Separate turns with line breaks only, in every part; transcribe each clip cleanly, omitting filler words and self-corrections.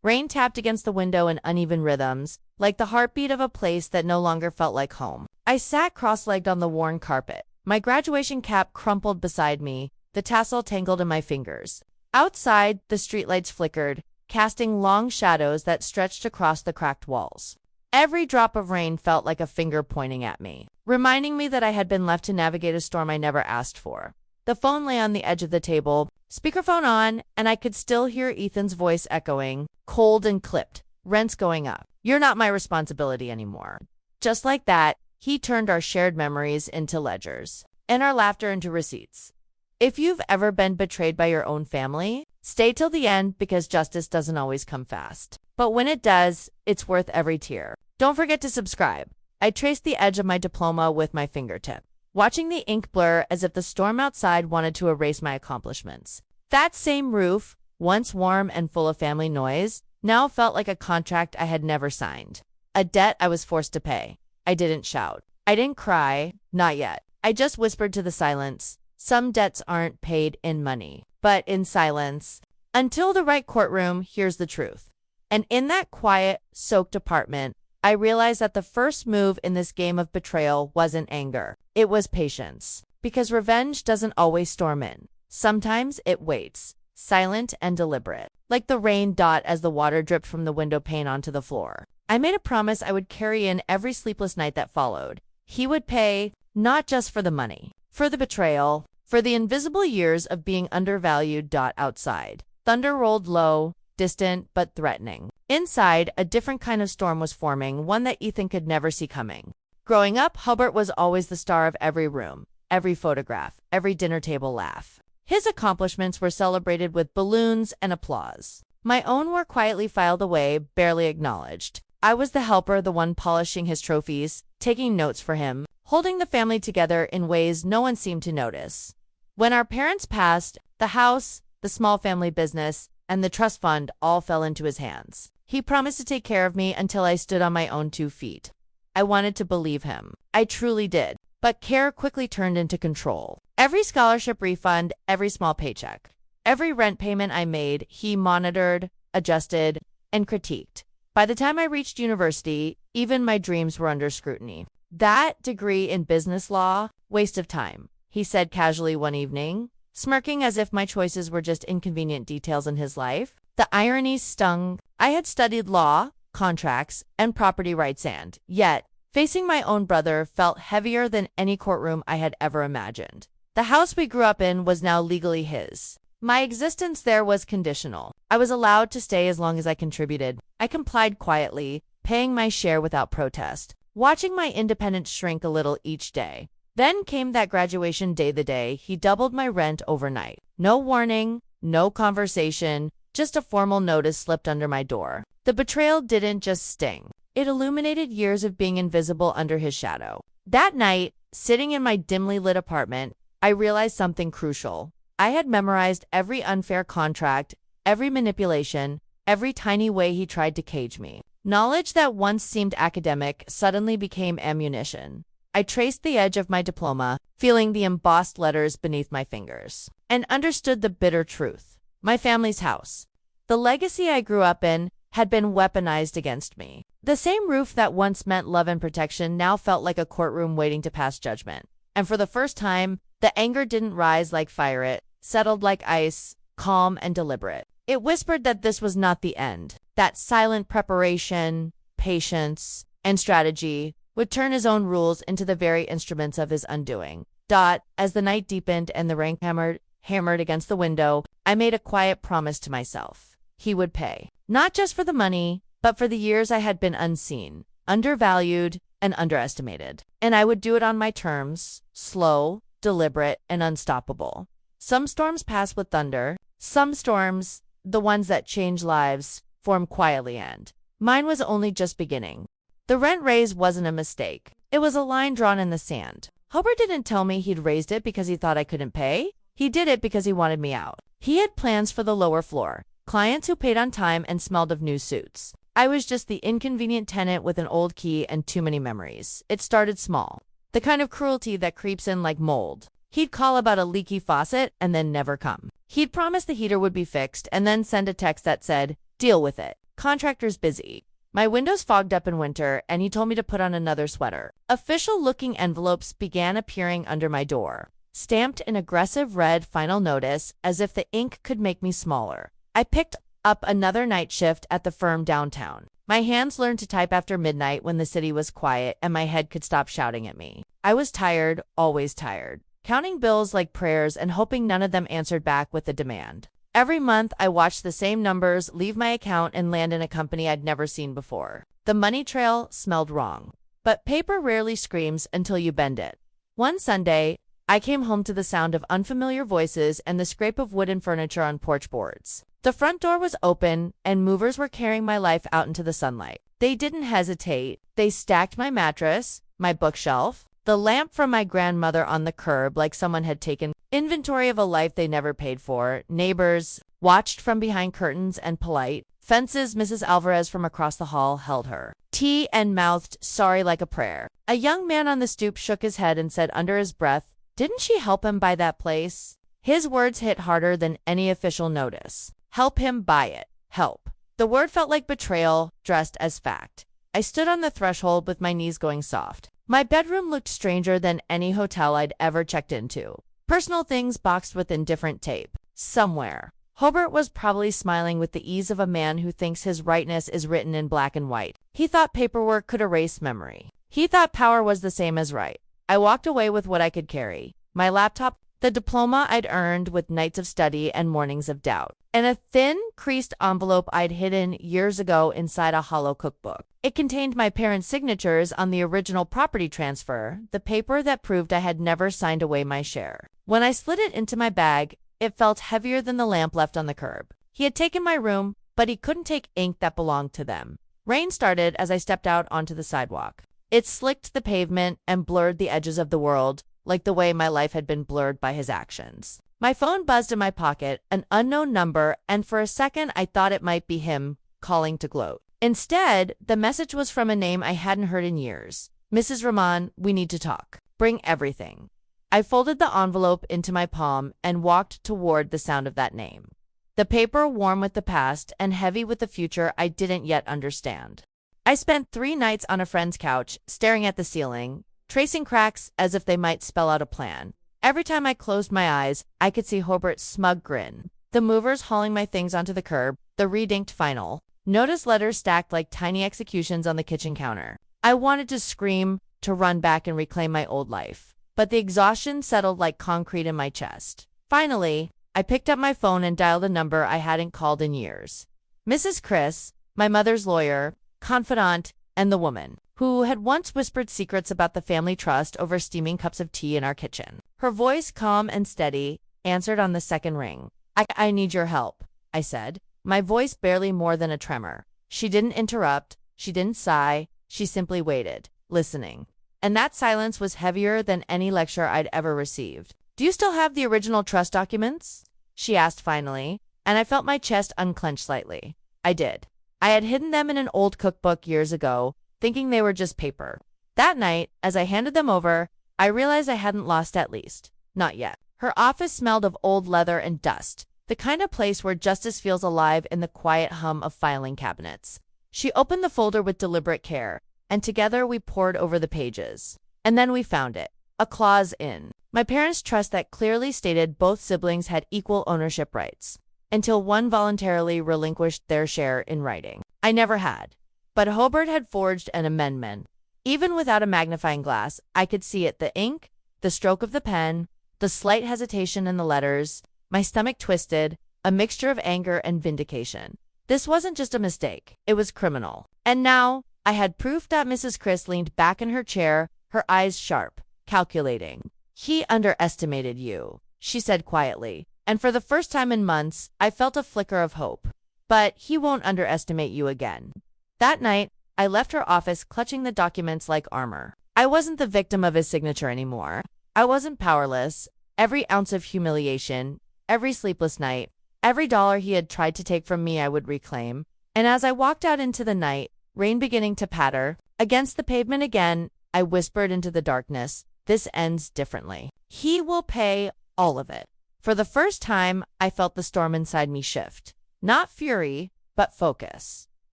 Rain tapped against the window in uneven rhythms, like the heartbeat of a place that no longer felt like home. I sat cross-legged on the worn carpet. My graduation cap crumpled beside me, the tassel tangled in my fingers. Outside, the streetlights flickered, casting long shadows that stretched across the cracked walls. Every drop of rain felt like a finger pointing at me, reminding me that I had been left to navigate a storm I never asked for. The phone lay on the edge of the table, speakerphone on, and I could still hear Ethan's voice echoing, cold and clipped. Rent's going up. You're not my responsibility anymore. Just like that, he turned our shared memories into ledgers, and our laughter into receipts. If you've ever been betrayed by your own family, stay till the end because justice doesn't always come fast. But when it does, it's worth every tear. Don't forget to subscribe. I traced the edge of my diploma with my fingertip, watching the ink blur as if the storm outside wanted to erase my accomplishments. That same roof, once warm and full of family noise, now felt like a contract I had never signed. A debt I was forced to pay. I didn't shout. I didn't cry. Not yet. I just whispered to the silence. Some debts aren't paid in money, but in silence. Until the right courtroom hears the truth. And in that quiet, soaked apartment, I realized that the first move in this game of betrayal wasn't anger. It was patience. Because revenge doesn't always storm in. Sometimes it waits, silent and deliberate, like the rain dot as the water dripped from the window pane onto the floor. I made a promise I would carry in every sleepless night that followed. He would pay, not just for the money, for the betrayal, for the invisible years of being undervalued. Outside, thunder rolled low, distant but threatening. Inside, a different kind of storm was forming, one that Ethan could never see coming. Growing up, Hubert was always the star of every room, every photograph, every dinner table laugh. His accomplishments were celebrated with balloons and applause. My own were quietly filed away, barely acknowledged. I was the helper, the one polishing his trophies, taking notes for him, holding the family together in ways no one seemed to notice. When our parents passed, the house, the small family business, and the trust fund all fell into his hands. He promised to take care of me until I stood on my own 2 feet. I wanted to believe him. I truly did. But care quickly turned into control. Every scholarship refund, every small paycheck, every rent payment I made, he monitored, adjusted, and critiqued. By the time I reached university, even my dreams were under scrutiny. That degree in business law, waste of time, he said casually one evening, smirking as if my choices were just inconvenient details in his life. The irony stung. I had studied law, contracts, and property rights and, yet, facing my own brother felt heavier than any courtroom I had ever imagined. The house we grew up in was now legally his. My existence there was conditional. I was allowed to stay as long as I contributed. I complied quietly, paying my share without protest, watching my independence shrink a little each day. Then came that graduation day, the day he doubled my rent overnight. No warning, no conversation, just a formal notice slipped under my door. The betrayal didn't just sting. It illuminated years of being invisible under his shadow. That night, sitting in my dimly lit apartment, I realized something crucial. I had memorized every unfair contract, every manipulation, every tiny way he tried to cage me. Knowledge that once seemed academic suddenly became ammunition. I traced the edge of my diploma, feeling the embossed letters beneath my fingers, and understood the bitter truth. My family's house, the legacy I grew up in, had been weaponized against me. The same roof that once meant love and protection now felt like a courtroom waiting to pass judgment. And for the first time, the anger didn't rise like fire, it settled like ice, calm and deliberate. It whispered that this was not the end, that silent preparation, patience, and strategy would turn his own rules into the very instruments of his undoing. As the night deepened and the rain hammered against the window, I made a quiet promise to myself. He would pay. Not just for the money, but for the years I had been unseen, undervalued, and underestimated. And I would do it on my terms, slow, deliberate, and unstoppable. Some storms pass with thunder. Some storms, the ones that change lives, form quietly, and mine was only just beginning. The rent raise wasn't a mistake. It was a line drawn in the sand. Hubert didn't tell me he'd raised it because he thought I couldn't pay. He did it because he wanted me out. He had plans for the lower floor, clients who paid on time and smelled of new suits. I was just the inconvenient tenant with an old key and too many memories. It started small. The kind of cruelty that creeps in like mold. He'd call about a leaky faucet and then never come. He'd promise the heater would be fixed and then send a text that said, "Deal with it." contractor's busy. My windows fogged up in winter, and he told me to put on another sweater. Official-looking envelopes began appearing under my door, stamped in aggressive red final notice as if the ink could make me smaller. I picked up another night shift at the firm downtown. My hands learned to type after midnight when the city was quiet and my head could stop shouting at me. I was tired, always tired, counting bills like prayers and hoping none of them answered back with a demand. Every month, I watched the same numbers leave my account and land in a company I'd never seen before. The money trail smelled wrong. But paper rarely screams until you bend it. One Sunday, I came home to the sound of unfamiliar voices and the scrape of wooden furniture on porch boards. The front door was open, and movers were carrying my life out into the sunlight. They didn't hesitate. They stacked my mattress, my bookshelf, the lamp from my grandmother on the curb like someone had taken inventory of a life they never paid for. Neighbors watched from behind curtains and polite. Fences. Mrs. Alvarez from across the hall held her tea and mouthed sorry like a prayer. A young man on the stoop shook his head and said under his breath, "Didn't she help him buy that place?" His words hit harder than any official notice. Help him buy it. Help. The word felt like betrayal, dressed as fact. I stood on the threshold with my knees going soft. My bedroom looked stranger than any hotel I'd ever checked into. Personal things boxed with indifferent tape. Somewhere, Hobart was probably smiling with the ease of a man who thinks his rightness is written in black and white. He thought paperwork could erase memory. He thought power was the same as right. I walked away with what I could carry. My laptop, the diploma I'd earned with nights of study and mornings of doubt, and a thin, creased envelope I'd hidden years ago inside a hollow cookbook. It contained my parents' signatures on the original property transfer, the paper that proved I had never signed away my share. When I slid it into my bag, it felt heavier than the lamp left on the curb. He had taken my room, but he couldn't take ink that belonged to them. Rain started as I stepped out onto the sidewalk. It slicked the pavement and blurred the edges of the world, like the way my life had been blurred by his actions. My phone buzzed in my pocket, an unknown number, and for a second I thought it might be him calling to gloat. Instead, the message was from a name I hadn't heard in years. "Mrs. Rahman, we need to talk. Bring everything." I folded the envelope into my palm and walked toward the sound of that name. The paper warm with the past and heavy with the future I didn't yet understand. I spent 3 nights on a friend's couch, staring at the ceiling, tracing cracks as if they might spell out a plan. Every time I closed my eyes, I could see Hobart's smug grin. The movers hauling my things onto the curb, the re-inked final notice letters stacked like tiny executions on the kitchen counter. I wanted to scream, to run back and reclaim my old life, but the exhaustion settled like concrete in my chest. Finally, I picked up my phone and dialed a number I hadn't called in years. Mrs. Chris, my mother's lawyer, confidant, and the woman who had once whispered secrets about the family trust over steaming cups of tea in our kitchen. Her voice, calm and steady, answered on the second ring. I need your help," I said, my voice barely more than a tremor. She didn't interrupt, she didn't sigh, she simply waited, listening. And that silence was heavier than any lecture I'd ever received. "Do you still have the original trust documents?" she asked finally, and I felt my chest unclench slightly. I did. I had hidden them in an old cookbook years ago, thinking they were just paper. That night, as I handed them over, I realized I hadn't lost at least. Not yet. Her office smelled of old leather and dust, the kind of place where justice feels alive in the quiet hum of filing cabinets. She opened the folder with deliberate care, and together we pored over the pages. And then we found it. A clause in my parents' trust that clearly stated both siblings had equal ownership rights, until one voluntarily relinquished their share in writing. I never had. But Hobart had forged an amendment. Even without a magnifying glass, I could see it, the ink, the stroke of the pen, the slight hesitation in the letters. My stomach twisted, a mixture of anger and vindication. This wasn't just a mistake, it was criminal. And now, I had proof that Mrs. Chris leaned back in her chair, her eyes sharp, calculating. "He underestimated you," she said quietly, and for the first time in months, I felt a flicker of hope. "But he won't underestimate you again." That night, I left her office clutching the documents like armor. I wasn't the victim of his signature anymore. I wasn't powerless. Every ounce of humiliation, every sleepless night, every dollar he had tried to take from me I would reclaim. And as I walked out into the night, rain beginning to patter against the pavement again, I whispered into the darkness, "This ends differently. He will pay all of it." For the first time, I felt the storm inside me shift. Not fury, but focus.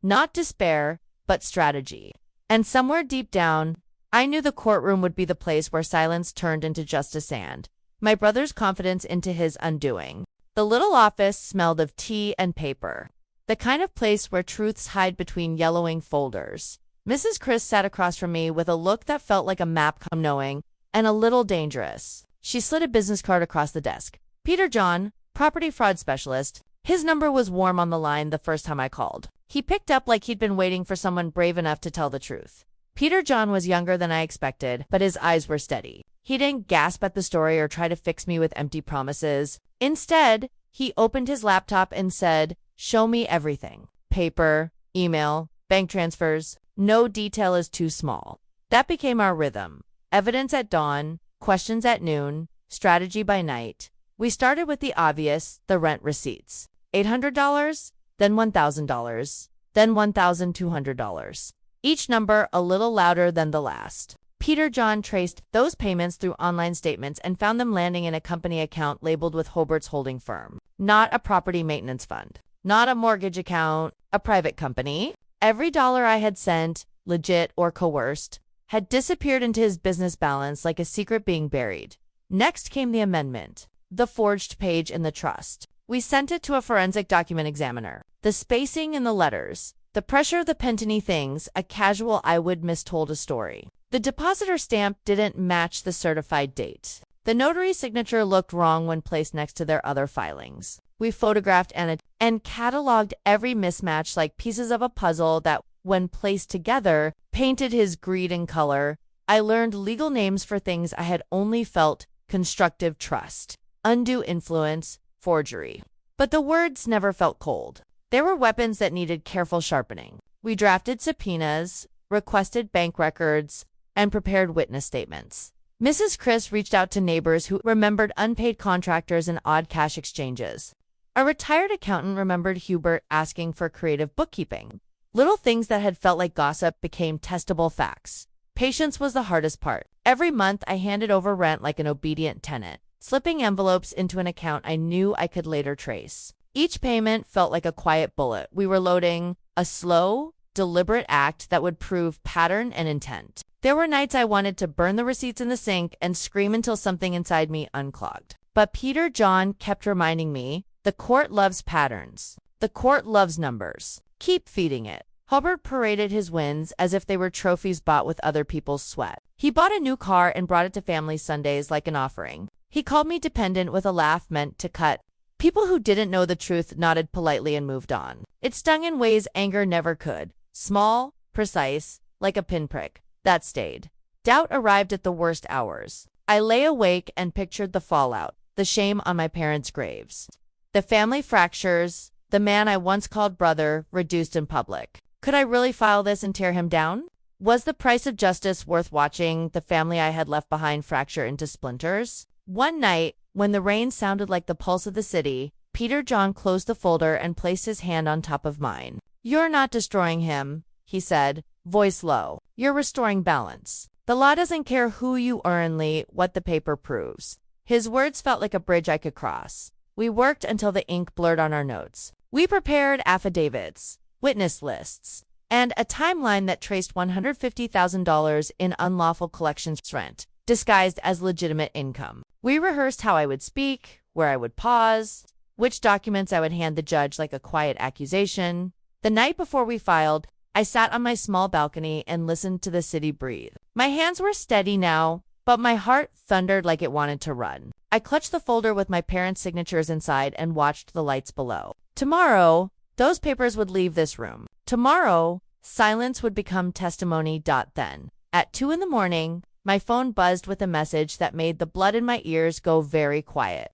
Not despair, but strategy. And somewhere deep down, I knew the courtroom would be the place where silence turned into justice and my brother's confidence into his undoing. The little office smelled of tea and paper, the kind of place where truths hide between yellowing folders. Mrs. Chris sat across from me with a look that felt like a map knowing and a little dangerous. She slid a business card across the desk. Peter John, property fraud specialist. His number was warm on the line the first time I called. He picked up like he'd been waiting for someone brave enough to tell the truth. Peter John was younger than I expected, but his eyes were steady. He didn't gasp at the story or try to fix me with empty promises. Instead, he opened his laptop and said, "Show me everything. Paper, email, bank transfers. No detail is too small." That became our rhythm. Evidence at dawn, questions at noon, strategy by night. We started with the obvious, the rent receipts. $800, then $1,000, then $1,200. Each number a little louder than the last. Peter John traced those payments through online statements and found them landing in a company account labeled with Hobart's holding firm. Not a property maintenance fund. Not a mortgage account. A private company. Every dollar I had sent, legit or coerced, had disappeared into his business balance like a secret being buried. Next came the amendment. The forged page in the trust. We sent it to a forensic document examiner. The spacing in the letters. The pressure of the penny things, a casual eyewitness mistold a story. The depositor stamp didn't match the certified date. The notary's signature looked wrong when placed next to their other filings. We photographed and cataloged every mismatch like pieces of a puzzle that, when placed together, painted his greed in color. I learned legal names for things I had only felt: constructive trust, undue influence, forgery. But the words never felt cold. They were weapons that needed careful sharpening. We drafted subpoenas, requested bank records, and prepared witness statements. Mrs. Chris reached out to neighbors who remembered unpaid contractors and odd cash exchanges. A retired accountant remembered Hubert asking for creative bookkeeping. Little things that had felt like gossip became testable facts. Patience was the hardest part. Every month, I handed over rent like an obedient tenant, slipping envelopes into an account I knew I could later trace. Each payment felt like a quiet bullet. We were loading a slow, deliberate act that would prove pattern and intent. There were nights I wanted to burn the receipts in the sink and scream until something inside me unclogged. But Peter John kept reminding me, the court loves patterns. The court loves numbers. Keep feeding it. Hubert paraded his wins as if they were trophies bought with other people's sweat. He bought a new car and brought it to family Sundays like an offering. He called me dependent with a laugh meant to cut. People who didn't know the truth nodded politely and moved on. It stung in ways anger never could. Small, precise, like a pinprick. That stayed. Doubt arrived at the worst hours. I lay awake and pictured the fallout, the shame on my parents' graves. The family fractures, the man I once called brother, reduced in public. Could I really file this and tear him down? Was the price of justice worth watching the family I had left behind fracture into splinters? One night, when the rain sounded like the pulse of the city, Peter John closed the folder and placed his hand on top of mine. "You're not destroying him," he said, voice low. "You're restoring balance. The law doesn't care who you are, only what the paper proves." His words felt like a bridge I could cross. We worked until the ink blurred on our notes. We prepared affidavits, witness lists, and a timeline that traced $150,000 in unlawful collections rent, disguised as legitimate income. We rehearsed how I would speak, where I would pause, which documents I would hand the judge like a quiet accusation. The night before we filed, I sat on my small balcony and listened to the city breathe. My hands were steady now, but my heart thundered like it wanted to run. I clutched the folder with my parents' signatures inside and watched the lights below. Tomorrow, those papers would leave this room. Tomorrow, silence would become testimony. Then, at 2 in the morning, my phone buzzed with a message that made the blood in my ears go very quiet.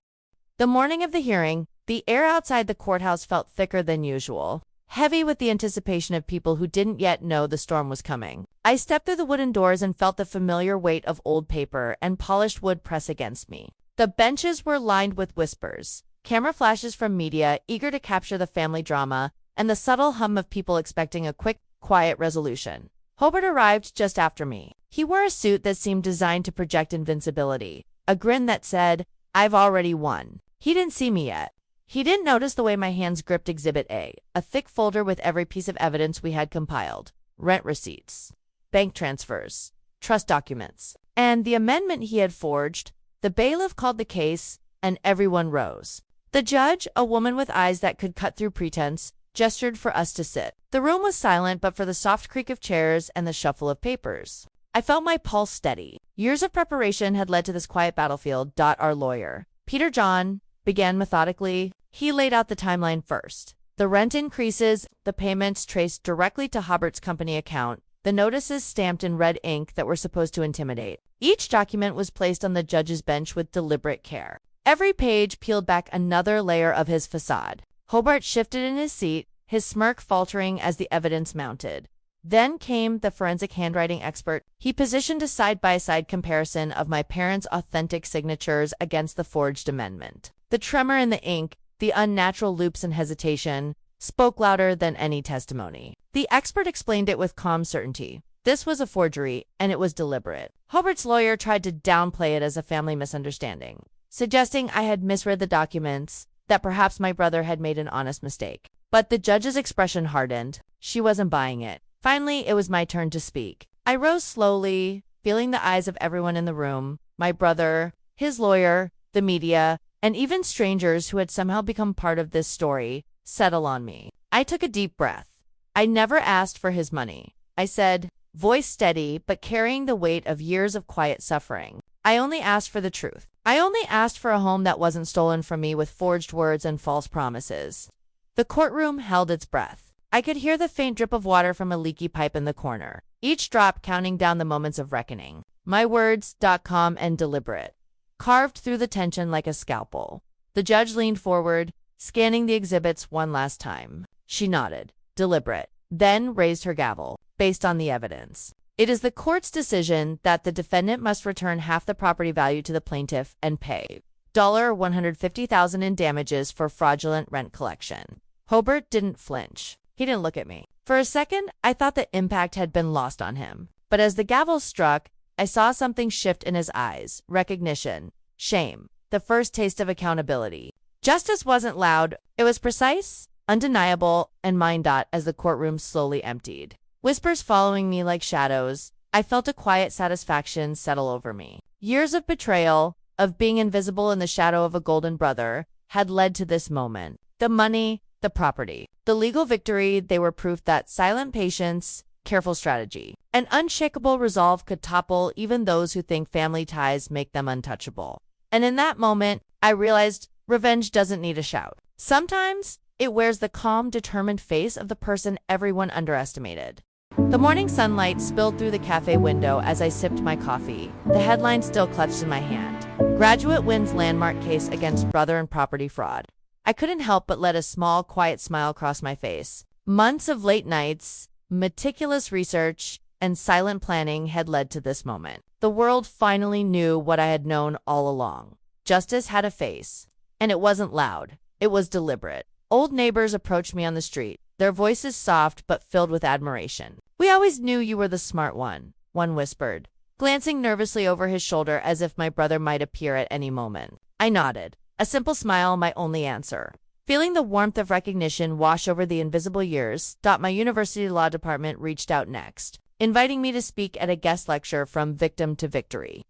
The morning of the hearing, the air outside the courthouse felt thicker than usual, heavy with the anticipation of people who didn't yet know the storm was coming. I stepped through the wooden doors and felt the familiar weight of old paper and polished wood press against me. The benches were lined with whispers, camera flashes from media eager to capture the family drama, and the subtle hum of people expecting a quick, quiet resolution. Hobart arrived just after me. He wore a suit that seemed designed to project invincibility, a grin that said, "I've already won." He didn't see me yet. He didn't notice the way my hands gripped Exhibit A, a thick folder with every piece of evidence we had compiled: rent receipts, bank transfers, trust documents, and the amendment he had forged. The bailiff called the case, and everyone rose. The judge, a woman with eyes that could cut through pretense, gestured for us to sit. The room was silent but for the soft creak of chairs and the shuffle of papers. I felt my pulse steady. Years of preparation had led to this quiet battlefield. Our lawyer, Peter John, began methodically. He laid out the timeline first. The rent increases, the payments traced directly to Hubbard's company account, the notices stamped in red ink that were supposed to intimidate. Each document was placed on the judge's bench with deliberate care. Every page peeled back another layer of his facade. Hobart shifted in his seat, his smirk faltering as the evidence mounted. Then came the forensic handwriting expert. He positioned a side-by-side comparison of my parents' authentic signatures against the forged amendment. The tremor in the ink, the unnatural loops and hesitation, spoke louder than any testimony. The expert explained it with calm certainty. This was a forgery, and it was deliberate. Hobart's lawyer tried to downplay it as a family misunderstanding, suggesting I had misread the documents, that perhaps my brother had made an honest mistake. But the judge's expression hardened. She wasn't buying it. Finally, it was my turn to speak. I rose slowly, feeling the eyes of everyone in the room, my brother, his lawyer, the media, and even strangers who had somehow become part of this story, settle on me. I took a deep breath. I never asked for his money, I said, voice steady but carrying the weight of years of quiet suffering. I only asked for the truth. I only asked for a home that wasn't stolen from me with forged words and false promises. The courtroom held its breath. I could hear the faint drip of water from a leaky pipe in the corner, each drop counting down the moments of reckoning. My words, calm and deliberate, carved through the tension like a scalpel. The judge leaned forward, scanning the exhibits one last time. She nodded, deliberate, then raised her gavel. Based on the evidence, it is the court's decision that the defendant must return half the property value to the plaintiff and pay $150,000 in damages for fraudulent rent collection. Hobart didn't flinch. He didn't look at me. For a second, I thought the impact had been lost on him. But as the gavel struck, I saw something shift in his eyes. Recognition. Shame. The first taste of accountability. Justice wasn't loud. It was precise, undeniable, and mine. As the courtroom slowly emptied, whispers following me like shadows, I felt a quiet satisfaction settle over me. Years of betrayal, of being invisible in the shadow of a golden brother, had led to this moment. The money, the property, the legal victory, they were proof that silent patience, careful strategy, and unshakable resolve could topple even those who think family ties make them untouchable. And in that moment, I realized revenge doesn't need a shout. Sometimes, it wears the calm, determined face of the person everyone underestimated. The morning sunlight spilled through the cafe window as I sipped my coffee, the headline still clutched in my hand. Graduate wins landmark case against brother and property fraud. I couldn't help but let a small, quiet smile cross my face. Months of late nights, meticulous research, and silent planning had led to this moment. The world finally knew what I had known all along. Justice had a face, and it wasn't loud. It was deliberate. Old neighbors approached me on the street, their voices soft but filled with admiration. "We always knew you were the smart one," one whispered, glancing nervously over his shoulder as if my brother might appear at any moment. I nodded, a simple smile my only answer. Feeling the warmth of recognition wash over the invisible years, my university law department reached out next, inviting me to speak at a guest lecture from Victim to Victory.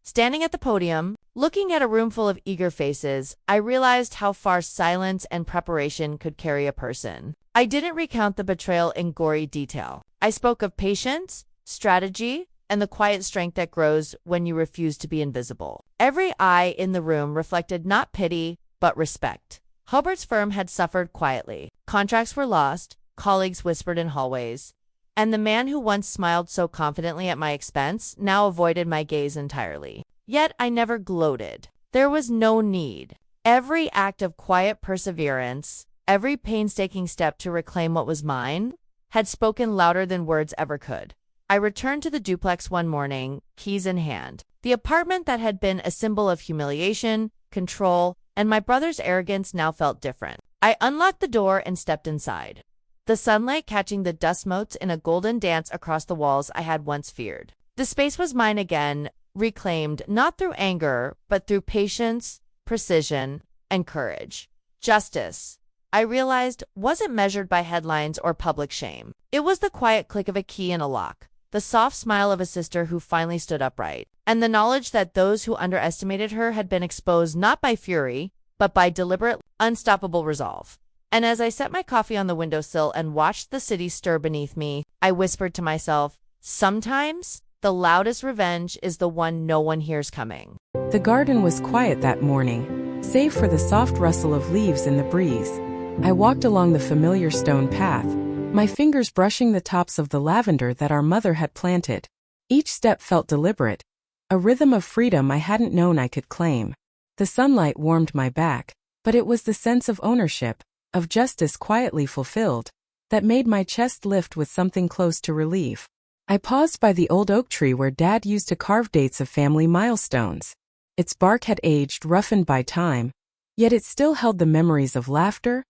Standing at the podium, looking at a room full of eager faces, I realized how far silence and preparation could carry a person. I didn't recount the betrayal in gory detail. I spoke of patience, strategy, and the quiet strength that grows when you refuse to be invisible. Every eye in the room reflected not pity, but respect. Hubbard's firm had suffered quietly. Contracts were lost, colleagues whispered in hallways, and the man who once smiled so confidently at my expense now avoided my gaze entirely. Yet I never gloated. There was no need. Every act of quiet perseverance, every painstaking step to reclaim what was mine, had spoken louder than words ever could. I returned to the duplex one morning, keys in hand. The apartment that had been a symbol of humiliation, control, and my brother's arrogance now felt different. I unlocked the door and stepped inside, the sunlight catching the dust motes in a golden dance across the walls I had once feared. The space was mine again, reclaimed not through anger, but through patience, precision, and courage. Justice, I realized, wasn't measured by headlines or public shame. It was the quiet click of a key in a lock, the soft smile of a sister who finally stood upright, and the knowledge that those who underestimated her had been exposed not by fury, but by deliberate, unstoppable resolve. And as I set my coffee on the windowsill and watched the city stir beneath me, I whispered to myself, sometimes the loudest revenge is the one no one hears coming.
The garden was quiet that morning, save for the soft rustle of leaves in the breeze. I walked along the familiar stone path, my fingers brushing the tops of the lavender that our mother had planted. Each step felt deliberate, a rhythm of freedom I hadn't known I could claim. The sunlight warmed my back, but it was the sense of ownership, of justice quietly fulfilled, that made my chest lift with something close to relief. I paused by the old oak tree where Dad used to carve dates of family milestones. Its bark had aged, roughened by time, yet it still held the memories of laughter,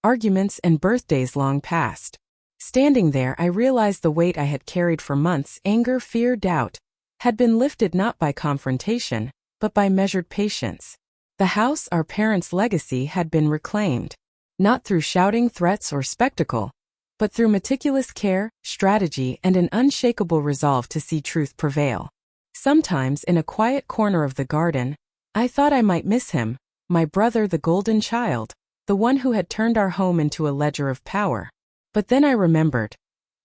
arguments, and birthdays long past. Standing there, I realized the weight I had carried for months, anger, fear, doubt, had been lifted not by confrontation, but by measured patience. The house, our parents' legacy, had been reclaimed, not through shouting, threats, or spectacle, but through meticulous care, strategy, and an unshakable resolve to see truth prevail. Sometimes, in a quiet corner of the garden, I thought I might miss him, my brother, the golden child, the one who had turned our home into a ledger of power. But then I remembered.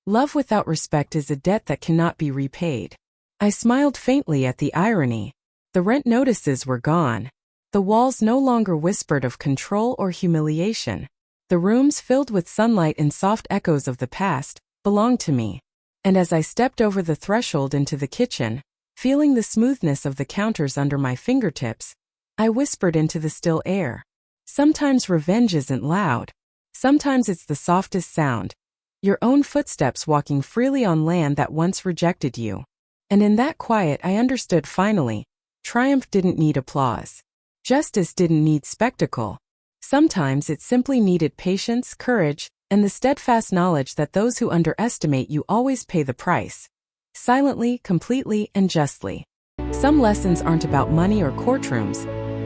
Love without respect is a debt that cannot be repaid. I smiled faintly at the irony. The rent notices were gone. The walls no longer whispered of control or humiliation. The rooms, filled with sunlight and soft echoes of the past, belonged to me. And as I stepped over the threshold into the kitchen, feeling the smoothness of the counters under my fingertips, I whispered into the still air. Sometimes revenge isn't loud. Sometimes it's the softest sound, your own footsteps walking freely on land that once rejected you. And in that quiet I understood finally, triumph didn't need applause. Justice didn't need spectacle. Sometimes it simply needed patience, courage, and the steadfast knowledge that those who underestimate you always pay the price. Silently, completely, and justly. Some lessons aren't about money or courtrooms.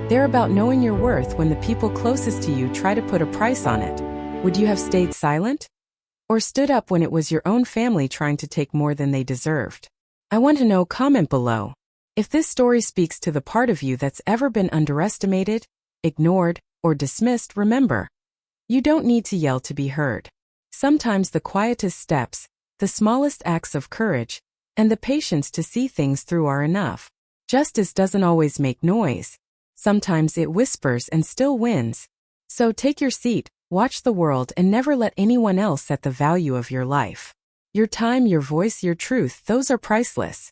They're about knowing your worth when the people closest to you try to put a price on it. Would you have stayed silent? Or stood up when it was your own family trying to take more than they deserved? I want to know. Comment below. If this story speaks to the part of you that's ever been underestimated, ignored, or dismissed, remember, you don't need to yell to be heard. Sometimes the quietest steps, the smallest acts of courage, and the patience to see things through are enough. Justice doesn't always make noise. Sometimes it whispers and still wins. So take your seat, watch the world, and never let anyone else set the value of your life. Your time, your voice, your truth, those are priceless.